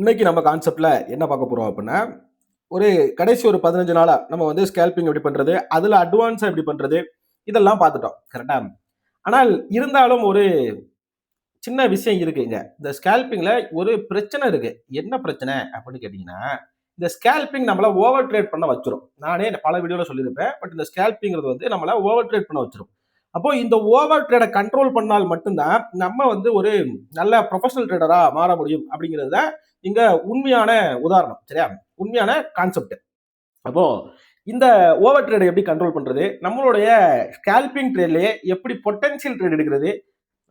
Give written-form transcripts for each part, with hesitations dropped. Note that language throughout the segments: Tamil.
இன்னைக்கு நம்ம கான்செப்ட்ல என்ன பார்க்க போறோம் அப்படின்னா, ஒரு கடைசி ஒரு 15 நாளா நம்ம வந்து ஸ்கேல்பிங் எப்படி பண்றது, அதுல அட்வான்ஸா எப்படி பண்றது, இதெல்லாம் பார்த்துட்டோம். கரெக்ட்டா? ஆனால் இருந்தாலும் ஒரு சின்ன விஷயம் இருக்குங்க. இந்த ஸ்கேல்பிங்ல ஒரு பிரச்சனை இருக்கு. என்ன பிரச்சனை அப்படின்னு கேட்டீங்கன்னா, இந்த ஸ்கேல்பிங் நம்மள ஓவர் ட்ரேட் பண்ண வச்சுரும். நானே பல வீடியோல சொல்லியிருப்பேன். பட் இந்த ஸ்கேல்பிங்கிறது வந்து நம்மள ஓவர் ட்ரேட் பண்ண வச்சுரும். அப்போ இந்த ஓவர் ட்ரேட கண்ட்ரோல் பண்ணால் மட்டும் தான் நம்ம வந்து ஒரு நல்ல ப்ரொஃபஷனல் ட்ரேடரா மாற முடியும் அப்படிங்கிறது தான் இங்க உண்மையான உதாரணம். சரியா? உண்மையான கான்செப்ட். அப்போ இந்த ஓவர் ட்ரேட எப்படி கண்ட்ரோல் பண்றது? நம்மளுடைய ஸ்கேல்பிங் ட்ரேட்லயே எப்படி பொட்டன்ஷியல் ட்ரேட் எடுக்கிறது?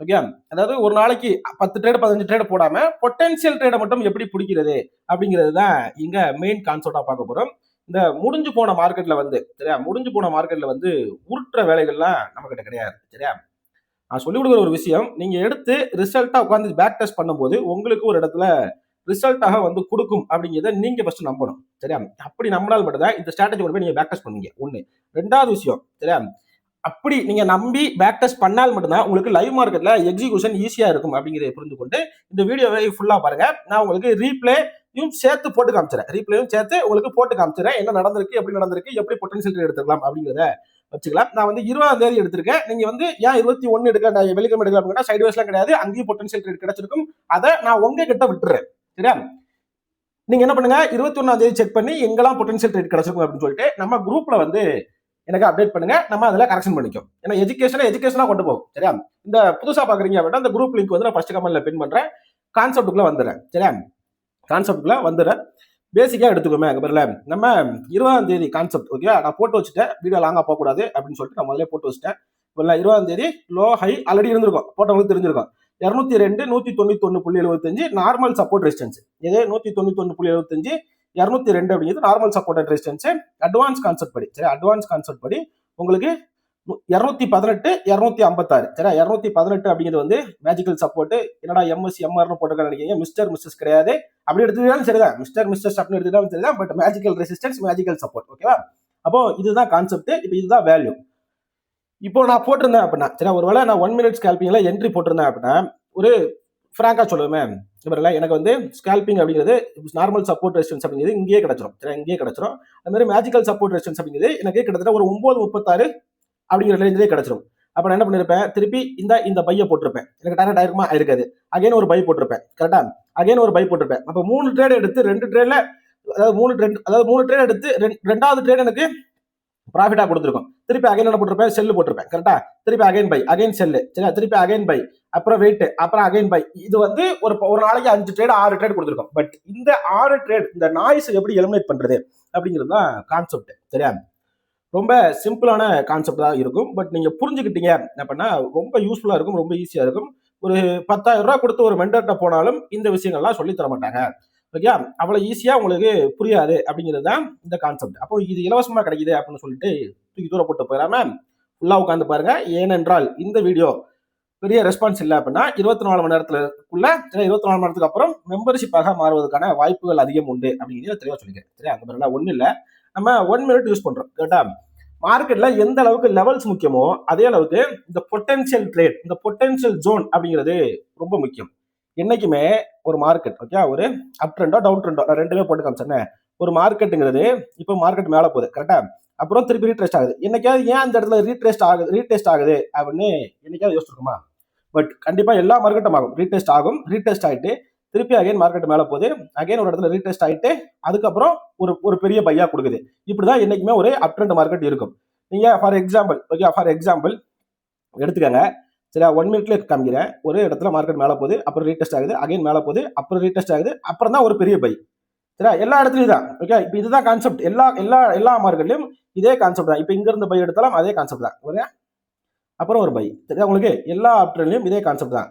ஓகே. அதாவது ஒரு நாளைக்கு 10 ட்ரேட் 15 ட்ரேட் போடாம பொட்டன்ஷியல் ட்ரேட மட்டும் எப்படி பிடிக்கிறது அப்படிங்கிறது தான் இங்க மெயின் கான்செப்டா பார்க்க போறோம். இந்த முடிஞ்சு போன மார்க்கெட்ல வந்து சரியா? முடிஞ்சு போன மார்க்கெட்ல வந்து உருட்டுற வேலைகள்லாம் நம்மகிட்ட கிடையாது. சரியா? நான் சொல்லிக் கொடுக்குற ஒரு விஷயம் நீங்க எடுத்து ரிசல்ட்டா உட்காந்து பேக் டெஸ்ட் பண்ணும்போது உங்களுக்கு ஒரு இடத்துல ரிசல்ட்டாக வந்து கொடுக்கும் அப்படிங்கிறத நீங்க ஃபர்ஸ்ட் நம்பணும். சரியா? அப்படி நம்பினால் மட்டும் தான் இந்த ஸ்ட்ராட்டஜி கொண்டு போய் நீங்க பேக் டெஸ்ட் பண்ணுவீங்க. ஒண்ணு. 2வது விஷயம் சரியா? அப்படி நீங்க நம்பி பேக் டெஸ்ட் பண்ணால் மட்டும்தான் உங்களுக்கு லைவ் மார்க்கெட்ல எக்ஸிகியூஷன் ஈஸியா இருக்கும் அப்படிங்கிறத புரிந்து கொண்டு இந்த வீடியோவை ஃபுல்லா பாருங்க. நான் உங்களுக்கு ரீப்ளேயும் சேர்த்து போட்டு காமிச்சிடறேன். ரீப்ளேயும் சேர்த்து உங்களுக்கு போட்டு காமிச்சிடறேன். என்ன நடந்திருக்கு, எப்படி நடந்திருக்கு, எப்படி பொட்டன்ஷியல் எடுத்துக்கலாம் அப்படிங்கிறத வச்சுக்கலாம். நான் வந்து 20ஆம் தேதி எடுத்திருக்கேன். நீங்க வந்து ஏன் 21 எடுக்க நான் வெள்ளிக்கிழமை எடுக்கலாம் அப்படின்னா சைடு வேஸ்லாம் கிடையாது. அங்கேயும் பொட்டன்ஷியல் ட்ரேட் கிடைச்சிருக்கும். அதை நான் உங்க கிட்ட விட்டுறேன். சரியா? நீங்க என்ன பண்ணுங்க 21ஆம் தேதி செக் பண்ணி எங்கெல்லாம் பொட்டன்ஷியல் ட்ரேட் கிடைச்சிருக்கும் அப்படின்னு சொல்லிட்டு நம்ம குரூப்ல வந்து எனக்கு அப்டேட் பண்ணுங்க. நம்ம அதில் கரெக்ஷன் பண்ணிக்கும். ஏன்னா எஜுகேஷனா கொண்டு போகும். சரியா? இந்த புதுசா பாக்குறீங்க அப்படின்னா அந்த குரூப் லிங்க் வந்து நான் ஃபர்ஸ்ட் கமெண்ட்ல பின் பண்றேன். கான்செப்டுக்குள்ள வந்துடுறேன். சரியா? கான்செப்டுக்குள்ள வந்துடுறேன். பேசிக்கா எடுத்துக்கோமே அங்க பேர்ல நம்ம 20ஆம் தேதி கான்செப்ட் ஓகே நான் போட்டு வச்சுட்டேன். வீடியோ லாங்கா போக கூடாது அப்படின்னு சொல்லிட்டு நான் முதல்ல போட்டு வச்சுட்டேன். 20ஆம் தேதி லோ ஹை ஆல்ரெடி இருந்திருக்கும். போட்டவங்களுக்கு தெரிஞ்சிருக்கும். 202 191.75 நார்மல் சப்போர்ட் ரெசிஸ்டன்ஸ். இது 191.75 202 அப்படிங்கிறது normal support and resistance. Advance concept படி சரி அட்வான்ஸ் கான்செப்ட் படி உங்களுக்கு 218 256 சரி 218 அப்படிங்கிறது வந்து மேஜிக்கல் சப்போர்ட். என்னடா எம்எஸ் எம்ஆர்னு போட்டுக்க நினைக்கிறீங்க. மிஸ்டர் மிஸ்ஸஸ் கிடையாது. அப்படி எடுத்துக்கிட்டாலும் சரிதான். மிஸ்டர் மிஸ்டர்ஸ் அப்படின்னு எடுத்துக்கிட்டாலும் சரிதான். But magical resistance magical support. ஓகேவா? அப்போ இதுதான் கான்செப்ட். இப்போ இதுதான் வேல்யூ. இப்போ நான் போட்டிருந்தேன் அப்படின்னா சரி ஒருவேளை நான் 1 மினிட் ஸ்கேல்பிங்ல என்ட்ரி போட்டிருந்தேன் அப்படின்னா ஒரு ஃப்ராங்கா சொல்லுவேன். எனக்கு வந்து ஸ்கேல்பிங் அப்படிங்கிறது நார்மல் சப்போர்ட் ரெசிஸ்டன்ஸ் அப்படிங்கிறது இங்கேயே கிடைச்சிரும். சரி இங்கேயே கிடைச்சிரும். அது மாதிரி மேஜிக்கல் சப்போர்ட் ரெசிஸ்டன்ஸ் அப்படிங்கிறது எனக்கு கிட்டத்தட்ட ஒரு 9:36 அப்படிங்கிற ரேஞ்சிலே கிடைச்சிரும். அப்ப நான் என்ன பண்ணிருப்பேன் திருப்பி இந்த பையை போட்டிருப்பேன். எனக்கு டைரக்ட் ஆயிருக்குமா இருக்காது. அகைன் ஒரு பை போட்டிருப்பேன். கரெக்டா? அகைன் ஒரு பை போட்டிருப்பேன். அப்ப 3 ட்ரேட் எடுத்து 2 ட்ரேட்ல அதாவது 3 ட்ரேட் எடுத்து 2வது ட்ரேட் எனக்கு ப்ராஃபிட்டா கொடுத்துருக்கும். திருப்பி அகைன் என்ன போட்டிருப்பேன் செல்லு போட்டிருப்பேன். கரெக்டா? திருப்பி அகைன் பை அகைன் செல்லு சரியா? திருப்பி அகைன் பை அப்புறம் வெயிட் அப்புறம் அகைன் பை. இது வந்து ஒரு நாளைக்கு 5 ட்ரேட் 6 ட்ரேட் கொடுத்துருக்கும். பட் இந்த 6 ட்ரேட் இந்த நாய்ஸ் எப்படி எலிமினேட் பண்றது அப்படிங்கிறது தான் கான்செப்ட். சரியா? ரொம்ப சிம்பிளான கான்செப்ட் தான் இருக்கும். பட் நீங்க புரிஞ்சுக்கிட்டீங்க அப்படின்னா ரொம்ப யூஸ்ஃபுல்லா இருக்கும். ரொம்ப ஈஸியா இருக்கும். ஒரு 10,000 ரூபாய் கொடுத்து ஒரு மென்டர்கிட்ட போனாலும் இந்த விஷயங்கள்லாம் சொல்லி தர மாட்டாங்க. ஓகே அவ்வளவு ஈஸியா உங்களுக்கு புரியாது அப்படிங்கிறது தான் இந்த கான்செப்ட். அப்போ இது இலவசமா கிடைக்குது அப்படின்னு சொல்லிட்டு தூக்கி தூர போட்டு போயிடாம ஃபுல்லா உட்காந்து பாருங்க. ஏனென்றால் இந்த வீடியோ பெரிய ரெஸ்பான்ஸ் இல்லை அப்படின்னா 24 மணி நேரத்துக்குள்ள 24 மணி நேரத்துக்கு அப்புறம் மெம்பர்ஷிப்பாக மாறுவதற்கான வாய்ப்புகள் அதிகம் உண்டு அப்படிங்கிறது தெளிவா சொல்லிக்கிறேன். சரியா? அந்த மாதிரி ஒன்றும் இல்லை. நம்ம 1 மினிட் யூஸ் பண்றோம். கரெக்டா? மார்க்கெட்ல எந்த அளவுக்கு லெவல்ஸ் முக்கியமோ அதே அளவுக்கு இந்த பொட்டன்ஷியல் ட்ரேட் இந்த பொட்டன்ஷியல் ஜோன் அப்படிங்கிறது ரொம்ப முக்கியம். என்னைக்குமே ஒரு மார்க்கெட் ஓகே ஒரு அப் ட்ரெண்டோ டவுன் ட்ரெண்டோ நான் ரெண்டுமே போட்டு காமிச்சேன். ஒரு மார்க்கெட்டுங்கிறது இப்போ மார்க்கெட் மேல போகுது. கரெக்டா? அப்புறம் திருப்பி ரீட்ரெஸ்ட் ஆகுது. என்னைக்காவது ஏன் அந்த இடத்துல ரீடெஸ்ட் ஆகுது அப்படின்னு என்னைக்காவது யோசிச்சிருக்குமா? பட் கண்டிப்பா எல்லா மார்க்கெட்டும் ஆகும். ரீடெஸ்ட் ஆயிட்டு திருப்பி அகைன் மார்க்கெட் மேல போகுது. அகைன் ஒரு இடத்துல ரீடெஸ்ட் ஆயிட்டு அதுக்கப்புறம் ஒரு பெரிய பையா கொடுக்குது. இப்படிதான் என்னைக்குமே ஒரு அப் ட்ரெண்ட் மார்க்கெட் இருக்கும். நீங்க ஃபார் எக்ஸாம்பிள் எடுத்துக்கங்க. சரியா? 1 மினிட்ல காமிக்கிறேன். ஒரு இடத்துல மார்க்கெட் மேல போகுது அப்புறம் ரீடெஸ்ட் ஆகுது அகைன் மேல போகுது அப்புறம் ரீடெஸ்ட் ஆகுது அப்புறம் தான் ஒரு பெரிய பை. சரியா? எல்லா இடத்துலயும் தான். ஓகே இப்போ இதுதான் கான்செப்ட். எல்லா மார்க்கெட்லயும் இதே கான்செப்ட் தான். இப்போ இங்க இருந்து பை எடுத்தாலும் அதே கான்செப்ட் தான். ஓகே அப்புறம் ஒரு பை. சரியா? உங்களுக்கு எல்லா ஆப்ஷன்லயும் இதே கான்செப்ட் தான்.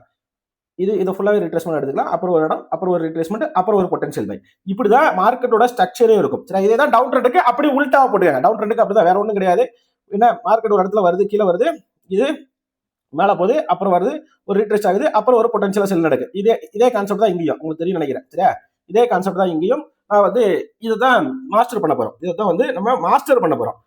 இது ஃபுல்லாவே ரிட்ரேஸ்மெண்ட் எடுத்துக்கலாம். அப்புறம் ஒரு இடம் அப்புறம் ஒரு ரிட்ரேஸ்மெண்ட் அப்புறம் ஒரு பொட்டன்ஷியல் பை. இப்படிதான் மார்க்கெட்டோட ஸ்ட்ரக்சரே இருக்கும். சரி இதே தான் டவுன் ட்ரெண்டுக்கு அப்படி உல்டாவா போட்டுக்காங்க. டவுன் ட்ரெண்டுக்கு அப்படிதான் வேற ஒன்றும் கிடையாது. என்ன மார்க்கெட் ஒரு இடத்துல வருது கீழே வருது இது மேல போகுது அப்புறம் வருது ஒரு ரீட்ரெஸ்ட் ஆகுது அப்புறம் ஒரு பொட்டன்ஷியல் செல் நடக்குது. இதே கான்செப்ட் தான் இங்கேயும் உங்களுக்கு தெரியும் நினைக்கிறேன். சரியா? இதே கான்செப்ட் தான் இங்கேயும். நான் வந்து இதுதான் மாஸ்டர் பண்ண போறோம். இதைத்தான் வந்து நம்ம மாஸ்டர் பண்ண போறோம்.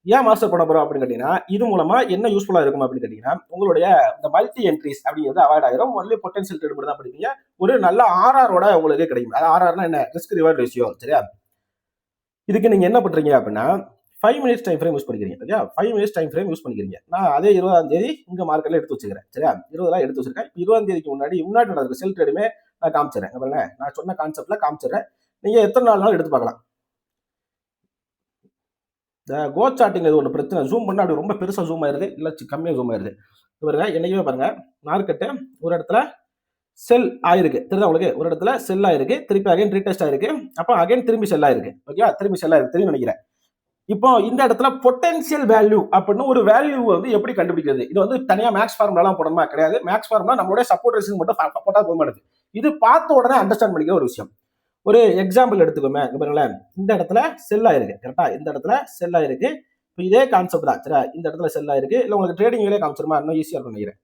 ஏன் மாஸ்டர் பண்ண போறோம் அப்படின்னு கேட்டீங்கன்னா, இது மூலமா என்ன யூஸ்ஃபுல்லா இருக்கும் அப்படின்னு கேட்டீங்கன்னா, உங்களுடைய இந்த மல்டி என்ட்ரிஸ் அப்படிங்கிறது அவாய்ட் ஆயிரும். ஒன்லி பொட்டன்ஷியல் ட்ரேட் மட்டும் தான் படிப்பீங்க. ஒரு நல்ல ஆர்ஆரோட உங்களுக்கு கிடைக்கும். அது ஆர்ஆர்னா என்ன? Risk reward ratio. சரியா? இதுக்கு நீங்க என்ன பண்றீங்க அப்படின்னா 5 மினிட்ஸ் டைம் ஃப்ரேம் யூஸ் பண்ணிக்கிறீங்க. சரியா? 5 மினிட்ஸ் டைம் ஃப்ரேம் யூஸ் பண்ணிக்கிறீங்க. நான் அதே 20ஆம் தேதி இங்க மார்க்கெட்ல எடுத்து வச்சுக்கிறேன். சரியா? 20 எடுத்து வச்சிருக்கேன். 20ஆம் தேதிக்கு முன்னாடி நடக்கிற செல் ட்ரேடுமே நான் காமிச்சிடுறேன். பாருங்க, நான் சொன்ன கான்செப்ட்ல காமிச்சிடுறேன். நீங்க எத்தனை நாள்னாலும் எடுத்து பார்க்கலாம். இந்த கோ சார்ட்டிங் இது ஒன்று பிரச்சனை. ஜூம் பண்ணா அப்படி ரொம்ப பெருசா ஜூம் ஆயிருது, இல்ல கம்மியா ஜூம் ஆயிருது. பாருங்க, என்னைக்குமே பாருங்க, மார்க்கெட்டு ஒரு இடத்துல செல் ஆயிருக்கு. தெரியுதா உங்களுக்கு? ஒரு இடத்துல செல் ஆயிருக்கு, திருப்பி அகைன் ரீடெஸ்ட் ஆயிருக்கு, அப்ப அகைன் திரும்பி செல் ஆயிருக்கு. ஓகே, திரும்பி செல் ஆயிருக்கு, தெரியும் நினைக்கிறேன். இப்போ இந்த இடத்துல பொட்டன்ஷியல் வேல்யூ அப்படின்னு ஒரு வேல்யூ வந்து எப்படி கண்டுபிடிக்கிறது? இது வந்து தனியா மேக்ஸ் ஃபார்முலாலாம் போடணுமா? கிடையாது. மேக்ஸ் ஃபார்முலா நம்மளுடைய சப்போர்ட் ரெசிஸ்டன்ஸ் மட்டும் போட்டா போக மாட்டேது. இது பார்த்த உடனே அண்டர்ஸ்டாண்ட் பண்ணிக்கிற ஒரு விஷயம். ஒரு எக்ஸாம்பிள் எடுத்துக்கோமே. பாருங்களேன், இந்த இடத்துல செல் ஆயிருக்கு. கரெக்டா? இந்த இடத்துல செல் ஆயிருக்கு. இப்போ இதே கான்செப்ட் தான். சரியா? இந்த இடத்துல செல் ஆயிருக்கு. இல்லை உங்களுக்கு ட்ரேடிங் வேலையே காமிச்சிருமா? இன்னும் ஈஸியா இருக்கும் நினைக்கிறேன்.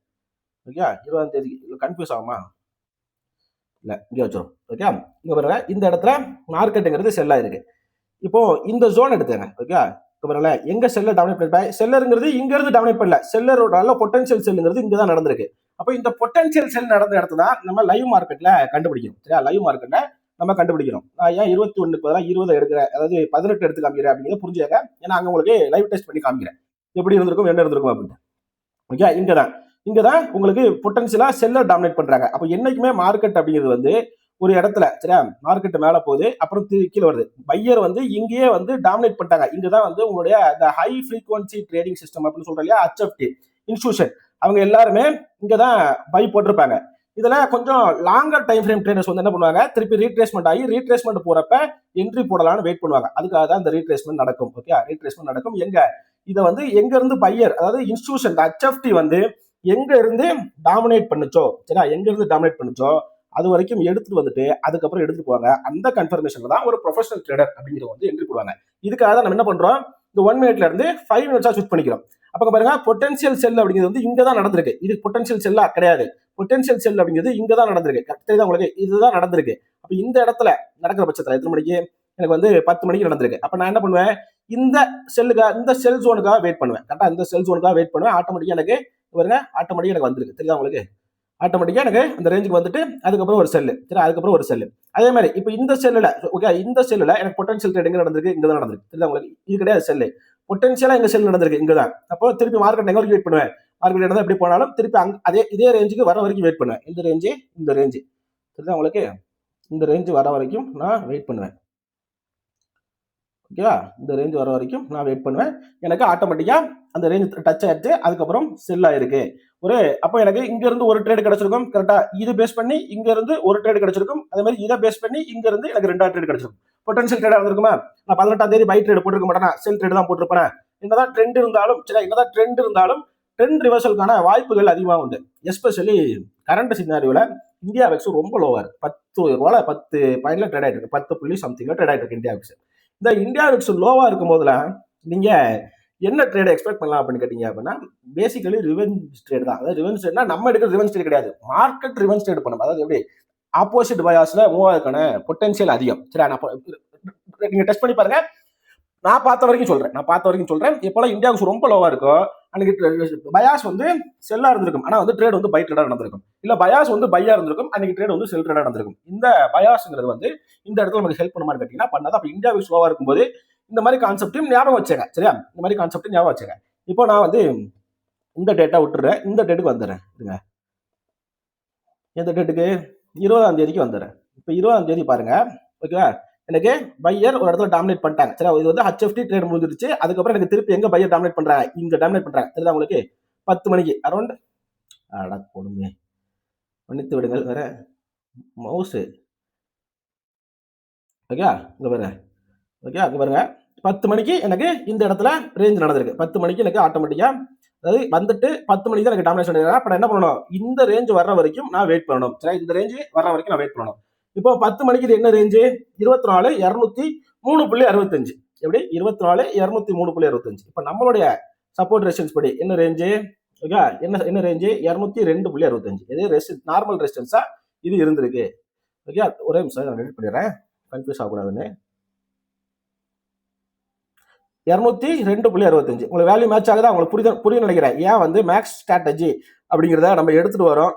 ஓகே, 20ஆம் தேதி கன்ஃபியூஸ் ஆகுமா? இல்லை, இங்கே வச்சிடும். ஓகே, இங்க பாருங்க, இந்த இடத்துல மார்க்கெட்டுங்கிறது செல் ஆயிருக்கு. இப்போ இந்த ஜோன் எடுத்துங்க. ஓகே, பாருங்களேன், எங்க செல்லர் டாமினேட் பண்ணிருப்பாங்க. செல்லருங்கிறது இங்க இருந்து டாமினேட் பண்ணல. செல்லரோட நல்ல பொட்டன்ஷியல் செல்லுங்கிறது இங்க தான் நடந்திருக்கு. அப்போ இந்த பொட்டன்ஷியல் செல் நடந்த இடத்த தான் நம்ம லைவ் மார்க்கெட்ல கண்டுபிடிக்கணும். சரியா? லைவ் மார்க்கெட்ல நம்ம கண்டுபிடிக்கணும். நான் ஏன் 21 பதிலாக 20 எடுக்கிறேன், அதாவது 18 எடுத்து காமிக்கிறேன் அப்படிங்கிறத புரிஞ்சுக்க. ஏன்னா அங்க உங்களுக்கு லைவ் டெஸ்ட் பண்ணி காமிக்கிறேன் எப்படி இருந்திருக்கும், என்ன இருந்திருக்கும் அப்படின்னு. ஓகே, இங்கதான் உங்களுக்கு பொட்டன்ஷியலா செல்லர் டாமினேட் பண்றாங்க. அப்போ என்னைக்குமே மார்க்கெட் அப்படிங்கிறது வந்து ஒரு இடத்துல, சரியா, மார்க்கெட் மேல போகுது, அப்புறம் கீழே வருது. பையர் வந்து இங்கேயே வந்து டாமினேட் பண்ணிட்டாங்க. இங்கதான் வந்து உங்களுடைய அந்த ஹை ஃப்ரீக்வன்சி ட்ரேடிங் சிஸ்டம் அப்படின்னு சொல்றோம் இல்லையா, HFT இன்ஸ்டியூஷன், அவங்க எல்லாருமே இங்கதான் பை போட்டிருப்பாங்க. இதுல கொஞ்சம் லாங்கர் டைம் ஃப்ரேம் ட்ரேடர்ஸ் வந்து என்ன பண்ணுவாங்க, திருப்பி ரீட்ரேஸ்மெண்ட் ஆகி ரீட்ரேஸ்மெண்ட் போறப்ப என்ட்ரி போடலாம்னு வெயிட் பண்ணுவாங்க. அதுக்காக தான் இந்த ரீட்ரேஸ்மெண்ட் நடக்கும். ஓகே, ரீட்ரேஸ்மெண்ட் நடக்கும். இதை வந்து எங்க இருந்து பையர், அதாவது இன்ஸ்டியூஷன் HFT வந்து எங்க இருந்து டாமினேட் பண்ணுச்சோ, சரியா, எங்க இருந்து டாமினேட் பண்ணுச்சோ அது வரைக்கும் எடுத்துட்டு வந்துட்டு அதுக்கப்புறம் எடுத்துட்டு போவாங்க. அந்த கன்ஃபர்மேஷன்ல தான் ஒரு ப்ரொஃபஷனல் ட்ரேடர் அப்படிங்கிறத வந்து என்ட்ரி போடுவாங்க. இதுக்காக தான் நம்ம என்ன பண்றோம், இந்த 1 மினிட்ல இருந்து 5 மினிட்ஸா ஸ்விட்ச் பண்ணிக்கிறோம். அப்ப பாருங்க, பொட்டன்ஷியல் செல் அப்படிங்கிறது வந்து இங்க தான் நடந்திருக்கு. இது பொட்டன்ஷியல் செல்லா கிடையாது. பொட்டன்ஷியல் செல் அப்படிங்கிறது இங்க தான் நடந்திருக்கு. கரெக்டா உங்களுக்கு இதுதான் நடந்திருக்கு. அப்ப இந்த இடத்துல நடக்கிற பட்சத்துல எத்தனை மணிக்கு, எனக்கு வந்து 10 மணிக்கு நடந்திருக்கு. அப்ப நான் என்ன பண்ணுவேன், இந்த இந்த செல் ஜோனுக்காக வெயிட் பண்ணுவேன். கரெக்டா? இந்த செல் ஜோனுக்காக வெயிட் பண்ணுவேன். ஆட்டோமேட்டிக்கா எனக்கு பாருங்க, ஆட்டோமேட்டிக்கா எனக்கு வந்திருக்கு. தெரியுதா உங்களுக்கு? ஆட்டோமேட்டிக்கா எனக்கு அந்த ரேஞ்சுக்கு வந்துட்டு அதுக்கப்புறம் ஒரு செல்லு, சரி, அதுக்கப்புறம் ஒரு செல்லு. அதே மாதிரி இப்போ இந்த செல்லுல, ஓகே, இந்த செல்லுல எனக்கு பொட்டன்ஷியல் ட்ரேட் எங்க நடந்திருக்கு, இங்க தான் நடந்திருக்கு. தெரியுதா உங்களுக்கு? இது கிடையாது செல்லு, பொட்டன்ஷியலா எங்க செல் நடந்திருக்கு இங்க தான். அப்போ திருப்பி மார்க்கெட் எங்க வரைக்கும் வெயிட் பண்ணுவேன், மார்க்கெட் நடந்தா எப்படி போனாலும் திருப்பி இதே ரேஞ்சுக்கு வர வரைக்கும் வெயிட் பண்ணுவேன். இந்த ரேஞ்சு தெரியுதா உங்களுக்கு? இந்த ரேஞ்சு வர வரைக்கும் நான் வெயிட் பண்ணுவேன். ஓகேவா? இந்த ரேஞ்ச் வர வரைக்கும் நான் வெயிட் பண்ணுவேன். எனக்கு ஆட்டோமேட்டிக்கா அந்த ரேஞ்ச் டச் ஆயிடுச்சு, அதுக்கப்புறம் செல் ஆயிருக்கு. அப்போ எனக்கு இங்க இருந்து ஒரு ட்ரேட் கிடைச்சிருக்கும். கரெக்டா? இது பேஸ் பண்ணி இங்க இருந்து ஒரு ட்ரேட் கிடைச்சிருக்கும். அதே மாதிரி இதை பேஸ் பண்ணி இங்க இருந்து எனக்கு 2 ட்ரேட் கிடைச்சிருக்கும். பொட்டன்ஷியல் ட்ரேடா இருந்திருக்குமா? நான் 18ஆம் தேதி பை ட்ரேட் போட்டிருக்க மாட்டேனா, செல் ட்ரேட் தான் போட்டிருப்பேன். என்னதான் ட்ரெண்ட் இருந்தாலும், சரி, என்னதான் ட்ரெண்ட் இருந்தாலும் ட்ரெண்ட் ரிவர்சலுக்கான வாய்ப்புகள் அதிகமாக உண்டு. எஸ்பெஷலி கரண்ட் சினாரியோல இந்தியா வெக்ஸ் ரொம்ப லோவா இருக்கு. 10 ரூபாய் 10 பாயிண்ட்ல ட்ரேட் ஆயிட்டு இருக்கு. 10 புள்ளி சம்திங்ல ட்ரேட் ஆயிட்டு இருக்கு இந்தியா வெக்ஸ். இந்த இந்தியா விக்ஸ் லோவா இருக்கும் போதுல நீங்க என்ன ட்ரேட் எக்ஸ்பெக்ட் பண்ணலாம் அப்படின்னு கேட்டீங்க அப்படின்னா, பேசிக்கலி ரிவெஞ்ச் ட்ரேட் தான். அதாவது ரிவெஞ்ச் ட்ரேட்னா நம்ம எடுக்கிற ரிவெஞ்ச் ட்ரேட் கிடையாது, மார்க்கெட் ரிவெஞ்ச் ட்ரேட் பண்ணும். அதாவது எப்படி ஆப்போசிட் பயாஸ்ல மூவ் ஆகிறதுக்கான பொட்டன்ஷியல் அதிகம். சரி, நீங்க டெஸ்ட் பண்ணி பாருங்க. நான் பார்த்த வரைக்கும் சொல்றேன். இப்போலாம் இந்தியாவுக்கு ரொம்ப லோவா இருக்கும், அன்னைக்கு பயாஸ் வந்து செல்லா இருந்திருக்கும், ஆனா வந்து ட்ரேட் வந்து பை ட்ரேடா நடந்திருக்கும். இல்ல பயாஸ் வந்து பையா இருந்திருக்கும், அன்னைக்கு ட்ரேட் வந்து செல் ட்ரேடா நடந்திருக்கும். இந்த பயாஸ்ங்கிறது வந்து இந்த இடத்துல நமக்கு ஹெல்ப் பண்ணுமான்னு கேட்டீங்கன்னா பண்ணாது. அப்ப இந்தியாவுக்கு ஸ்லோவா இருக்கும்போது இந்த மாதிரி கான்செப்டையும் ஞாபகம் வச்சுங்க. சரியா? இந்த மாதிரி கான்செப்டையும் ஞாபகம் வச்சுங்க. இப்போ நான் வந்து இந்த டேட்டா விட்டுறேன், இந்த டேட்டுக்கு வந்துடுறேன். இருங்க, எந்த டேட்டுக்கு? 20ஆம் தேதிக்கு வந்துடுறேன். இப்போ 20ஆம் தேதி பாருங்க. ஓகேவா? எனக்கு பையர் ஒரு இடத்துல டாமினேட் பண்ணிட்டாங்க. சரி, இது வந்து HFT ட்ரேட் முடிஞ்சிருச்சு. அதுக்கப்புறம் எனக்கு திருப்பி எங்க பையர் டாமினேட் பண்றாங்க, இங்க டாமினேட் பண்றாங்க. தெரியுதா உங்களுக்கு? 10 மணிக்கு அரௌண்ட், அட கொடுமை, மன்னித்து விடுங்கள், வேற மவுஸ். ஓகே, இங்க பாருங்க. ஓகே, அங்க பாருங்க, 10 மணிக்கு எனக்கு இந்த இடத்துல ரேஞ்ச் நடந்திருக்கு. 10 மணிக்கு எனக்கு ஆட்டோமேட்டிக்கா, அதாவது வந்துட்டு 10 மணிக்கு தான் எனக்கு டாமினேஷன் எடுக்கிறாங்க. அப்ப என்ன பண்ணணும், இந்த ரேஞ்ச் வர்ற வரைக்கும் நான் வெயிட் பண்ணணும். சரி, இந்த ரேஞ்ச் வர்ற வரைக்கும் நான் வெயிட் பண்ணணும். இப்போ 10 மணிக்கு இது என்ன ரேஞ்சு? 24 203.65. எப்படி? 24 203.65. இப்போ நம்மளுடைய சப்போர்ட் ரெசிஸ்டன்ஸ் படி என்ன ரேஞ்சு? ஓகே, என்ன ரேஞ்சு? 202.65. இது நார்மல் ரெசிஸ்டன்ஸா இது இருந்திருக்கு. ஓகே, ஒரே நிமிஷம் நான் எடிட் பண்ணிடுறேன், கன்ஃபியூஸ் ஆகக்கூடாதுன்னு. 202.65. உங்களுக்கு வேல்யூ மேட்ச் ஆகுதா? உங்களுக்கு புரியும் நினைக்கிறேன். ஏன் வந்து மேக்ஸ் ஸ்ட்ராட்டஜி அப்படிங்கிறத நம்ம எடுத்துட்டு வரோம்.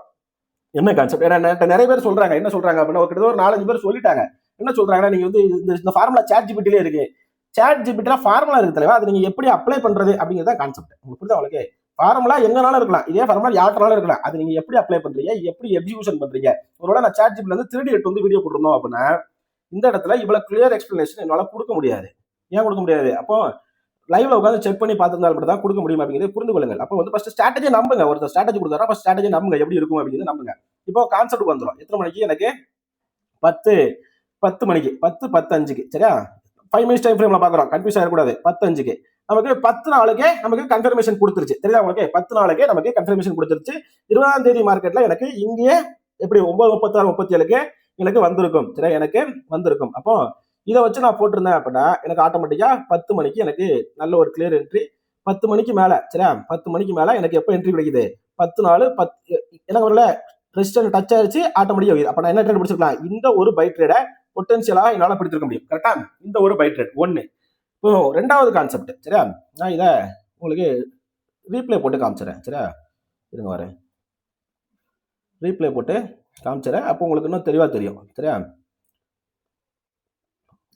என்ன கான்செப்ட்? ஏன்னா நிறைய பேர் சொல்றாங்க, என்ன சொல்றாங்க அப்படின்னா, கிட்டத்தட்ட ஒரு 4-5 பேர் சொல்லிட்டாங்க. என்ன சொல்றாங்கன்னா, நீங்க வந்து இந்த ஃபார்முலா சாட் ஜிபிடிலே இருக்கு. சாட் ஜிபிடில ஃபார்முலா இருக்கு தலைவா, அதை நீங்க எப்படி அப்ளை பண்றது அப்படிங்கிறத கான்செப்ட். உங்களுக்கு புரியுதா? உங்களுக்கு ஃபார்முலா எங்கனாலும் இருக்கலாம், இதே ஃபார்முலா யார்ட்டனாலும் இருக்கலாம். அது நீங்க எப்படி அப்ளை பண்றீங்க, எப்படி எக்ஸிகியூஷன் பண்றீங்க. ஒருவேளை நான் சாட் ஜிபிடில இருந்து 3D எடுத்து வந்து வீடியோ போட்டுருந்தோம் அப்படின்னா, இந்த இடத்துல இவ்வளவு கிளியர் எக்ஸ்பிளனேஷன் என்னால கொடுக்க முடியாது. ஏன் கொடுக்க முடியாது? அப்போ லைவ்ல உட்காந்து செக் பண்ணி பார்த்திருந்தால் மட்டும் தான் கொடுக்க முடியும் அப்படிங்கிறத புரிந்து கொள்ளுங்கள். அப்போ வந்து ஃபர்ஸ்ட் ஸ்ட்ராட்டஜி நம்புங்க. ஒருத்தர் ஸ்ட்ராட்டஜி கொடுத்தாரா, ஃபர்ஸ்ட் ஸ்ட்ராட்டஜி நம்புங்க, எப்படி இருக்கும் அப்படிங்கிறத நம்புங்க. இப்போ கான்செப்ட் வந்துடும். எத்தனை மணிக்கு? எனக்கு 10 மணிக்கு, 10:05க்கு, சரியா? 5 மினிட்ஸ் டைம் ஃப்ரேம்ல பாக்குறோம், கன்ஃபியூஸ் ஆகக்கூடாது. 10:05க்கு நமக்கு 10 நாளுக்கே நமக்கு கன்ஃபர்மேஷன் கொடுத்துருச்சு. தெரியுதா உங்களுக்கு? 10 நாளுக்கே நமக்கு கன்ஃபர்மேஷன் கொடுத்துருச்சு. 20ஆம் தேதி மார்க்கெட்ல எனக்கு இங்கே எப்படி 9:36-37க்கு எனக்கு வந்திருக்கும், சரியா? எனக்கு வந்திருக்கும். அப்போ இதை வச்சு நான் போட்டிருந்தேன் அப்படின்னா எனக்கு ஆட்டோமேட்டிக்கா 10 மணிக்கு எனக்கு நல்ல ஒரு கிளியர் என்ட்ரி. 10 மணிக்கு மேல, சரியா? 10 மணிக்கு மேல எனக்கு எப்போ என்ட்ரி கிடைக்குது? 10 நாள் 10 எனக்கு வரல, ரெசிஸ்டன்ஸ் டச் ஆயிடுச்சு, ஆட்டோமேட்டிக்கா. அப்ப நான் என்ன ட்ரேட் பிடிச்சிருக்கலாம்? இந்த ஒரு பை ட்ரேட பொட்டன்சியலா என்னால பிடிச்சிருக்க முடியும். கரெக்டா? இந்த ஒரு பை ட்ரேட் ஒன்னு. இப்போ ரெண்டாவது கான்செப்ட், சரியா? நான் இதை உங்களுக்கு ரீப்ளே போட்டு காமிச்சிடறேன், சரியா? இருங்க வரேன், ரீப்ளே போட்டு காமிச்சிடறேன். அப்போ உங்களுக்கு இன்னும் தெளிவா தெரியும், சரியா?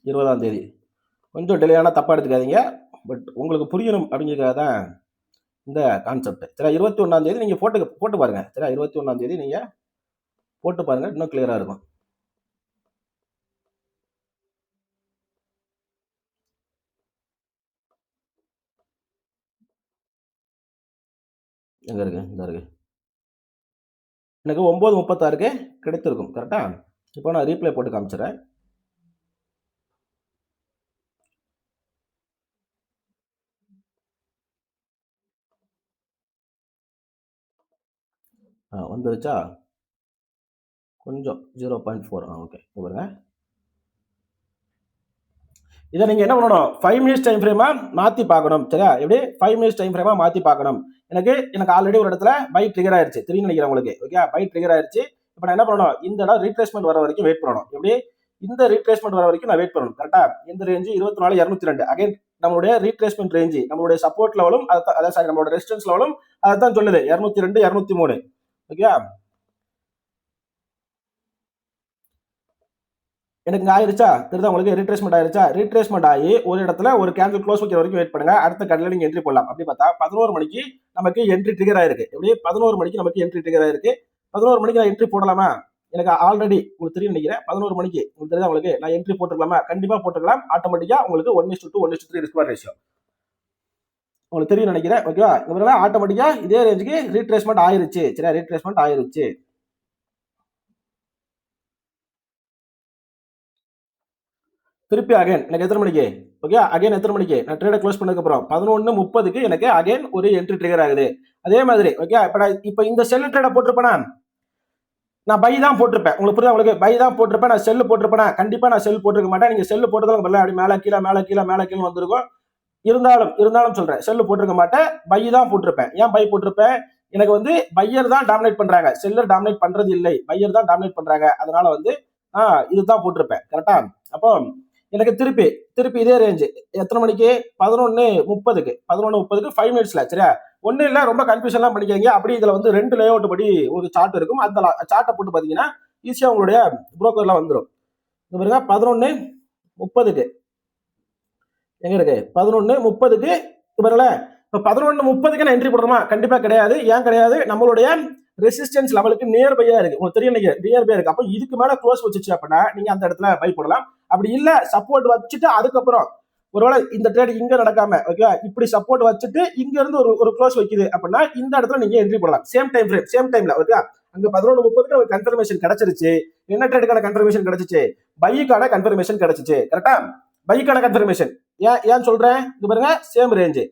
20ஆம் தேதி கொஞ்சம் டிலே ஆனால் தப்பா எடுத்துக்காதீங்க, பட் உங்களுக்கு புரியணும் அப்படிங்கிறதுக்காக தான் இந்த கான்செப்ட், சரியா? 21ஆம் தேதி நீங்க போட்டு பாருங்க, சரியா? 21ஆம் தேதி நீங்க போட்டு பாருங்க, இன்னும் கிளியரா இருக்கும். எங்க இருக்கு? இந்த இருக்கு. எனக்கு 9:36க்கு கிடைத்திருக்கும், கரெக்டா? இப்போ நான் ரீப்ளே போட்டு காமிச்சிடறேன். வந்துருச்சா? கொஞ்சம் 0.4. ஓகே, பாருங்க. இதை நீங்க என்ன பண்ணணும்? 5 மினிட்ஸ் டைம் ஃப்ரேமா மாத்தி பார்க்கணும், சரியா? எப்படி 5 மினிட்ஸ் டைம் ஃப்ரேமா மாத்தி பார்க்கணும். எனக்கு ஆல்ரெடி ஒரு இடத்துல பை ட்ரிகர் ஆயிருச்சு, தெரியும் நினைக்கிறேன் உங்களுக்கு. ஓகே, பை ட்ரிகர் ஆயிருச்சு. இப்போ நான் என்ன பண்ணணும்? இந்த இடம் ரீட்ரேஸ்மெண்ட் வர வரைக்கும் வெயிட் பண்ணணும். எப்படி? இந்த ரீட்ரேஸ்மெண்ட் வர வரைக்கும் நான் வெயிட் பண்ணணும், கரெக்டா? இந்த ரேஞ்சு 24,202. அகைன் நம்மளுடைய ரீட்ரேஸ்மெண்ட் ரேஞ்சு, நம்மளுடைய சப்போர்ட் லெவலும் அதான், நம்மளோட ரெசிஸ்டன்ஸ் லெவலும் அதான் சொல்லுது, 202, 203. ஓகே, எனக்கு ஆயிருச்சா? தெரியுதா உங்களுக்கு? ரீட்ரேஸ்மெண்ட் ஆயிருச்சா? ரீட்ரேஸ்மெண்ட் ஆகி ஒரு இடத்துல ஒரு கேண்டில் க்ளோஸ் வைக்கிற வரைக்கும் வெயிட் பண்ணுங்க. அடுத்த கடையில் நீங்க என்ட்ரி போடலாம். அப்படி பார்த்தா 11 மணிக்கு நமக்கு என்ட்ரி ட்ரிகர் ஆயிருக்கு. எப்படி? 11 மணிக்கு நமக்கு என்ட்ரி ட்ரிகர் ஆயிருக்கு. 11 மணிக்கு நான் என்ட்ரி போடலாமா? எனக்கு ஆல்ரெடி உங்களுக்கு தெரியும் நினைக்கிறேன். 11 மணிக்கு உங்களுக்கு தெரியுதா உங்களுக்கு? நான் என்ட்ரி போட்டுக்கலாமா? கண்டிப்பா போட்டுக்கலாம். ஆட்டோமேட்டிக்கா உங்களுக்கு 1:2, 1:3 ரிஸ்க் ரேஷியோ உங்களுக்கு தெரியும் நினைக்கிறேன். ஓகேவா? இந்த ஆட்டோமேட்டிக்கா இதே ரேஞ்சுக்கு ரீட்ரேஸ்மெண்ட் ஆயிருச்சு, சரியா? ரீட்ரேஸ்மெண்ட் ஆயிருச்சு. திருப்பி அகைன் எனக்கு எத்தனை மணிக்கு? ஓகே, அகைன் எத்தனை மணிக்கு? நான் ட்ரேடை க்ளோஸ் பண்ணதுக்கு அப்புறம் 11:30க்கு எனக்கு அகைன் ஒரு என்ட்ரி ட்ரிகர் ஆகுது. அதே மாதிரி ஓகே, இப்போ இந்த செல் ட்ரேடை போட்டிருப்பேனா? நான் பை தான் போட்டிருப்பேன். உங்களுக்கு புரியுதா? உங்களுக்கு பை தான் போட்டிருப்பேன். நான் செல் போட்டிருப்பேனா? கண்டிப்பா நான் செல் போட்டிருக்க மாட்டேன். நீங்க செல் போட்டதும் அப்படி மேல கீழே மேல கீழே மேல கீழே வந்திருக்கும். இருந்தாலும் சொல்றேன், செல் போட்டிருக்க மாட்டேன், பை தான் போட்டிருப்பேன். ஏன் பை போட்டிருப்பேன்? எனக்கு வந்து பையர் தான் டாமினேட் பண்றாங்க, செல்லர் டாமினேட் பண்றது இல்லை, பையர் தான் டாமினேட் பண்றாங்க. அதனால வந்து இதுதான் போட்டிருப்பேன், கரெக்டா? அப்போ எனக்கு திருப்பி இதே ரேஞ்சு எத்தனை மணிக்கு? 11:30க்கு 5 மினிட்ஸ்ல, சரியா? ஒன்னும் இல்ல, ரொம்ப கன்ஃபியூஷன் எல்லாம் பண்ணிக்காதீங்க. அப்படி இதுல வந்து 2 லே அவுட் படி ஒரு சார்ட் இருக்கும். அந்த சார்ட்டை போட்டு பாத்தீங்கன்னா ஈஸியா உங்களுடைய புரோக்கர்ல வந்துடும். பாருங்க, 11:30க்கு எங்க இருக்கு? 11:30க்கு பாருங்கள. இப்ப 11:30க்கு நான் என்ட்ரி போடுறோமா? கண்டிப்பா கிடையாது. ஏன் கிடையாது? நம்மளுடைய ரெசிஸ்டன்ஸ் லெவலுக்கு நியர்பையா இருக்கு, உங்களுக்கு தெரியும் நியர்பை இருக்கு. அப்ப இதுக்கு மேல க்ளோஸ் வச்சுச்சு அப்படின்னா நீங்க அந்த இடத்துல பை போடலாம். அப்படி இல்ல, சப்போர்ட் வச்சுட்டு அதுக்கப்புறம் ஒருவேளை இந்த ட்ரேட் இங்க நடக்காம ஓகே, இப்படி சப்போர்ட் வச்சுட்டு இங்க இருந்து ஒரு க்ளோஸ் வைக்குது அப்படின்னா இந்த இடத்துல நீங்க என்ட்ரி போடலாம். சேம் டைம்ல ஓகே. அங்க 11:30க்கு நமக்கு கன்ஃபர்மேஷன் கிடைச்சிருச்சு. என்ன ட்ரேடுக்கான கன்ஃபர்மேஷன் கிடைச்சிச்சு? பைக்கான கன்ஃபர்மேஷன் கிடைச்சிச்சு, கரெக்டா? பைக்கான கன்ஃபர்மேஷன். ஏன் சொல்றேன்? இது பாருங்க, சேம் ரேஞ்சு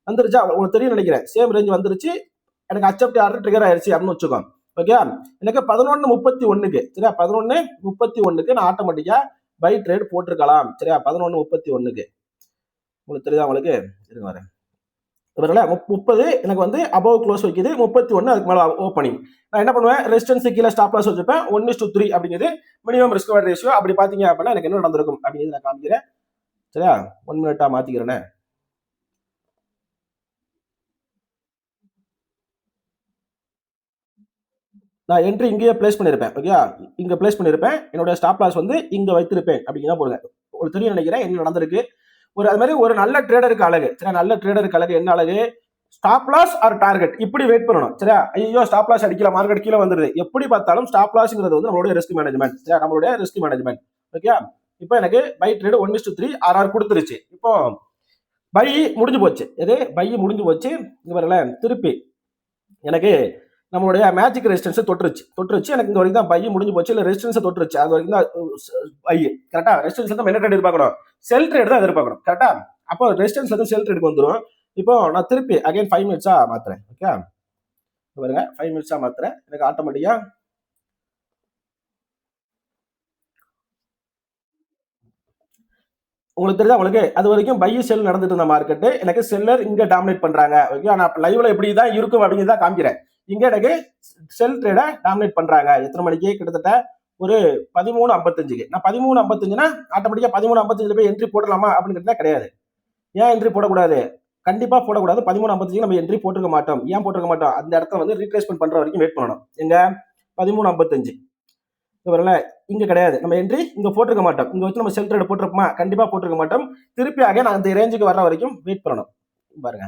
வந்துருச்சா? உங்களுக்கு தெரியும் நினைக்கிறேன். சேம் ரேஞ்ச் வந்துருச்சு. எனக்கு அக்செப்ட் ஆர்டர் ட்ரிகர் ஆயிருச்சு அப்படின்னு வச்சுக்கோ. ஓகே, எனக்கு 11:31க்கு, சரியா? 11:31க்கு நான் ஆட்டோமேட்டிக்கா பை ட்ரேட் போட்டிருக்கலாம், சரியா? 11:31க்கு உங்களுக்கு தெரியுதா? உங்களுக்கு இருங்க வரேன். 30 எனக்கு வந்து அபவ் க்ளோஸ் வைக்குது, 31 அதுக்கு மேல ஓப்பனிங். நான் என்ன பண்ணுவேன்? ரெசிஸ்டன்ஸ் கீழே ஸ்டாப் லாஸ் வச்சுப்பேன். 1:3 அப்படிங்கிறது மினிமம் ரிஸ்க் ரேஷியோ. அப்படி பாத்தீங்க அப்படின்னா எனக்கு என்ன நடந்திருக்கும் அப்படிங்கிறது நான் காமிக்கிறேன், சரியா? 1 மினிட்டா மாத்திக்கிறேன். நான் என்ட்ரி இங்கேயே பிளேஸ் பண்ணியிருப்பேன். ஓகே, இங்க பிளேஸ் பண்ணியிருப்பேன். என்னோட ஸ்டாப் லாஸ் வந்து இங்க வைத்திருப்பேன் அப்படிங்கிற போடுங்க. உங்களுக்கு தெரியும் நினைக்கிறேன் என்ன நடந்திருக்கு. அது மாதிரி ஒரு நல்ல ட்ரேடருக்கு அழகு சரி, நல்ல ட்ரேடருக்கு அழகு என்ன அழகு, ஸ்டாப் லாஸ் ஆர் டார்கெட் இப்படி வெயிட் பண்ணணும். சரியா, ஐயோ ஸ்டாப் லாஸ் அடிக்கல, மார்க்கெட் கீழே வந்துருது. எப்படி பார்த்தாலும் ஸ்டாப் லாஸ்ங்கிறது வந்து நம்மளுடைய ரிஸ்க் மேனேஜ்மெண்ட். சரியா, நம்மளுடைய ரிஸ்க் மேனேஜ்மெண்ட். ஓகே, இப்போ எனக்கு பை ட்ரேடு 1:3 RR கொடுத்துருச்சு. இப்போ பை முடிஞ்சு போச்சு. எது பை முடிஞ்சு போச்சு. இங்க வரல, திருப்பி எனக்கு நம்மளுடைய மேஜிக் ரெசிஸ்டன்ஸ் தொட்டுருச்சு. எனக்கு இந்த வரைக்கும் தான் பை முடிஞ்சு போச்சு. இல்ல ரெசிஸ்டன்ஸ் தொட்டுருச்சு, அது வரைக்கும் தான் பை. கரெக்டா, ரெசிஸ்டன்ஸ் தான் என்ன ட்ரேட் எதிர்பார்க்கணும், செல் ட்ரேட் தான் எதிர்பார்க்கணும். கரெக்டா, அப்போ ரெசிஸ்டன்ஸ் வந்து செல் ட்ரேடுக்கு வந்துடும். இப்போ நான் திருப்பி அகைன் 5 மினிட்ஸா மாத்துறேன். ஓகே, பாருங்க 5 மினிட்ஸா மாத்துறேன். எனக்கு ஆட்டோமேட்டிக்கா உங்களுக்கு தெரிஞ்சா உங்களுக்கு அது வரைக்கும் பை செல் நடந்துட்டு இருந்த மார்க்கெட் எனக்கு செல்லர் இங்க டாமினேட் பண்றாங்க. ஓகே, நான் லைவ்ல எப்படி தான் இருக்கும் அப்படிங்கிறத காமிக்கிறேன். இங்க எனக்கு செல் ட்ரேட டாமினேட் பண்றாங்க. எத்தனை மணிக்கு, கிட்டத்தட்ட ஒரு 13:55க்கு. நான் 13:55னா ஆட்டோமேட்டிக்கா 13:55 போய் என்ட்ரி போடலாமா அப்படின்னு கேட்டா கிடையாது. ஏன் என்ட்ரி போடக்கூடாது, கண்டிப்பா போடக்கூடாது. 13:55 நம்ம என்ட்ரி போட்டுக்க மாட்டோம். ஏன் போட்டுக்க மாட்டோம், அந்த இடத்துல வந்து ரீட்ரேஸ்மெண்ட் பண்ற வரைக்கும் வெயிட் பண்ணணும். எங்க 13:55 வரல, இங்க கிடையாது. நம்ம என்ட்ரி இங்க போட்டுக்க மாட்டோம். இங்க வச்சு நம்ம செல் ட்ரேட் போட்டிருப்போமா, கண்டிப்பா போட்டுக்க மாட்டோம். திருப்பி ஆக நான் அந்த ரேஞ்சுக்கு வர்ற வரைக்கும் வெயிட் பண்ணணும். பாருங்க,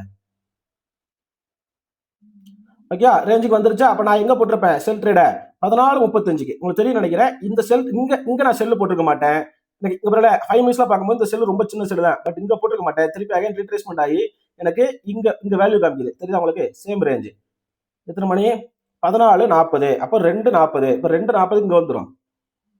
ஓகே ரேஞ்சுக்கு வந்துருச்சா. அப்ப நான் எங்க போட்டிருப்பேன் செல் ட்ரேட 14:35க்கு. உங்களுக்கு தெரியும் நினைக்கிறேன். இந்த செல் இங்க நான் செல் போட்டுக்க மாட்டேன். எனக்கு இங்க 5 மினிட்ஸ்ல பார்க்கும்போது இந்த செல் ரொம்ப சின்ன செல் தான், பட் இங்க போட்டுக்க மாட்டேன். திருப்பி அகைன் ரீட்ரேஸ்மெண்ட் ஆகி எனக்கு இங்க வேல்யூ காமிக்குது. தெரியுதா உங்களுக்கு, சேம் ரேஞ்சு. எத்தனை மணி, 14:40. அப்போ 2:40. இப்போ 2:40 இங்க வந்துடும்.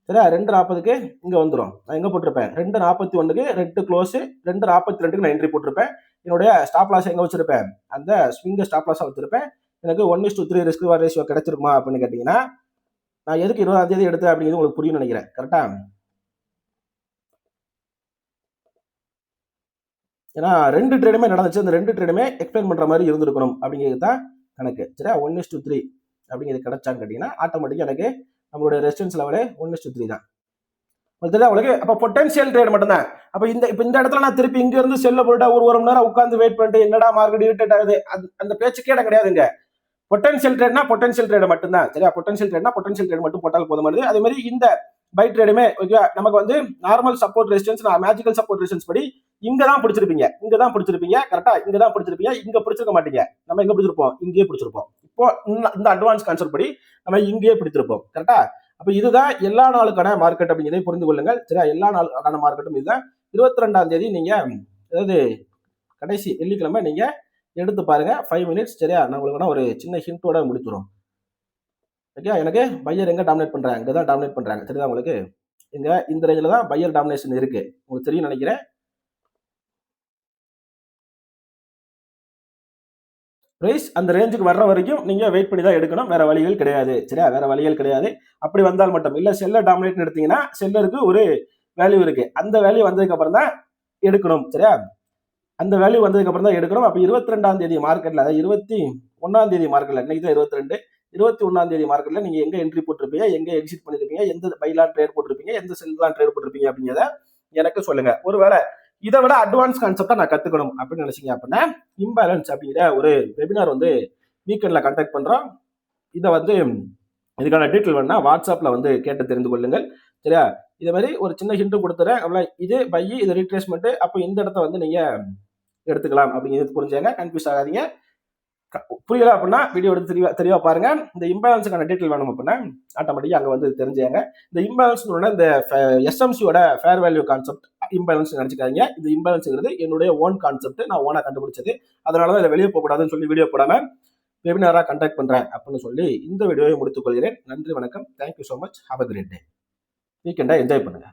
சரியா, 2:40க்கு இங்க வந்துடும். நான் எங்க போட்டிருப்பேன், 2:41க்கு ரெட் க்ளோஸ், 2:42க்கு நான் என்ட்ரி போட்டிருப்பேன். என்னுடைய ஸ்டாப் லாஸ் எங்க வச்சிருப்பேன், அந்த ஸ்விங்க ஸ்டாப் லாஸா வச்சிருப்பேன். எனக்கு 1:3 ரிஸ்க் ரேஷியோ கிடைச்சிருக்குமா அப்படின்னு கேட்டீங்கன்னா, நான் எதுக்கு 20ஆம் தேதி எடுத்தேன் அப்படிங்கிறது உங்களுக்கு புரியும் நினைக்கிறேன். கரெக்டா, ஏன்னா 2 ட்ரேடுமே நடந்துச்சு. அந்த 2 ட்ரேடுமே எக்ஸ்பிளைன் பண்ற மாதிரி இருந்திருக்கணும் அப்படிங்கிறது தான் கணக்கு. சரியா, 1:3 அப்படிங்கிறது கிடைச்சான்னு கேட்டீங்கன்னா ஆட்டோமேட்டிக்கா எனக்கு நம்மளுடைய ரெசிஸ்டன்ஸ் லெவலே 1:3 தான். உங்களுக்கு அப்ப பொட்டன்ஷியல் ட்ரேட் மட்டும் தான். அப்ப இந்த இடத்துல நான் திருப்பி இங்க இருந்து செல்ல போயிட்டா ஒரு மணி நேரம் உட்கார்ந்து வெயிட் பண்ணிட்டு என்னடா மார்க்கெட் இரிட்டேட் ஆகுது, அந்த பேச்சுக்கே இடம் கிடையாதுங்க. பொட்டன்ஷியல் ட்ரேட்னா பொட்டன்ஷியல் ட்ரேட் மட்டும் தான். சரியா, பொட்டன்ஷியல் ட்ரேட்னா பொட்டன்ஷியல் ட்ரேட் மட்டும் போட்டால் போதுமானது. அதே மாதிரி இந்த பை ட்ரேடுமே ஓகே, நமக்கு வந்து normal support resistance, magical support resistance படி இங்க தான் பிடிச்சிருப்பீங்க. கரெக்டா, இங்க தான் பிடிச்சிருப்பீங்க. இங்க பிடிச்சிருக்க மாட்டீங்க. நம்ம எங்க பிடிச்சிருப்போம், இங்கேயே பிடிச்சிருப்போம். இப்போ இந்த அட்வான்ஸ் கான்செப்ட் படி நம்ம இங்கேயே பிடிச்சிருப்போம். கரெக்டா, அப்ப இதுதான் எல்லா நாளுக்கான மார்க்கெட் அப்படிங்கிறதை புரிந்து கொள்ளுங்கள். சரியா, எல்லா நாளுக்கான மார்க்கெட்டும் இதுதான். 22ஆம் தேதி நீங்க, அதாவது கடைசி வெள்ளிக்கிழமை நீங்க எடுத்து பாருங்க 5 மினிட்ஸ். சரியா, நான் உங்களுக்கு ஒரு சின்ன ஹிண்டோட முடித்துறோம். ஓகே, எனக்கு பையர் எங்க டாமினேட் பண்றாங்க, இங்க தான் டாமினேட் பண்றாங்க. தெரியுதா உங்களுக்கு, இங்க இந்த ரேஞ்சில தான் பையர் டாமினேஷன் இருக்கு. உங்களுக்கு தெரியும் நினைக்கிறேன். பிரைஸ் அந்த ரேஞ்சுக்கு வர்ற வரைக்கும் நீங்க வெயிட் பண்ணி தான் எடுக்கணும். வேற வழிகள் கிடையாது. சரியா, வேற வழிகள் கிடையாது. அப்படி வந்தால் மட்டும் இல்ல, செல்லர் டாமினேட் எடுத்தீங்கன்னா செல்லருக்கு ஒரு வேல்யூ இருக்கு. அந்த வேல்யூ வந்ததுக்கு அப்புறம் தான் எடுக்கணும். சரியா, அந்த வேல்யூ வந்ததுக்கு அப்புறம் தான் எடுக்கணும். அப்ப 22ஆம் தேதி மார்க்கெட்ல, அதாவது 21ஆம் தேதி மார்க்கெட்ல, இன்னைக்கு தான் 22, 21ஆம் தேதி மார்க்கெட்ல நீங்க எங்க என்ட்ரி போட்டிருப்பீங்க, எங்க எக்ஸிட் பண்ணிருப்பீங்க, எந்த பைலான் ட்ரேட் போட்டிருப்பீங்க, எந்த செல்லான் ட்ரேட் போட்டிருப்பீங்க அப்படிங்கிறத எனக்கு சொல்லுங்க. ஒருவேளை இதை விட அட்வான்ஸ் கான்செப்டா நான் கத்துக்கணும் அப்படின்னு நினைச்சீங்க அப்படின்னா, இம்பேலன்ஸ் அப்படிங்கிற ஒரு வெபினார் வந்து வீக்கெண்ட்ல கண்டக்ட் பண்றோம். இதை வந்து இதுக்கான டீட்டெயில் வேணா வாட்ஸ்அப்ல வந்து கேட்டு தெரிந்து கொள்ளுங்கள். சரியா, இதே மாதிரி ஒரு சின்ன ஹிண்ட் கொடுத்துறேன். இது பை, இது ரீட்ரேஸ்மெண்ட். அப்போ இந்த இடத்த வந்து நீங்க எடுத்துக்கலாம் அப்படிங்கிறது புரிஞ்சாங்க. கன்ஃபியூஸ் ஆகாதீங்க. புரியல அப்படின்னா வீடியோ எடுத்து தெளிவா பாருங்க. இந்த இம்பேலன்ஸுக்கான டீட்டெயில் வேணும் அப்படின்னா ஆட்டோமேட்டிக்கா அங்க வந்து தெரிஞ்சாங்க. இந்த இம்பேலன்ஸ் இந்த எஸ்எம்சியோட ஃபேர் வேல்யூ கான்செப்ட் இம்பேலன்ஸ் நினைச்சுக்காதீங்க. இந்த இம்பேலன்ஸ்ங்கிறது என்னுடைய ஓன் கான்செப்ட், நான் ஓனா கண்டுபிடிச்சது. அதனாலதான் இதை வெளியே போகக்கூடாதுன்னு சொல்லி வீடியோ போடாம வெபினாரா கண்டக்ட் பண்றேன் அப்படின்னு சொல்லி இந்த வீடியோவை முடித்துக் கொள்கிறேன். நன்றி, வணக்கம். Thank you so much. Have a great day. வீக்கெண்டை என்ஜாய் பண்ணுங்க.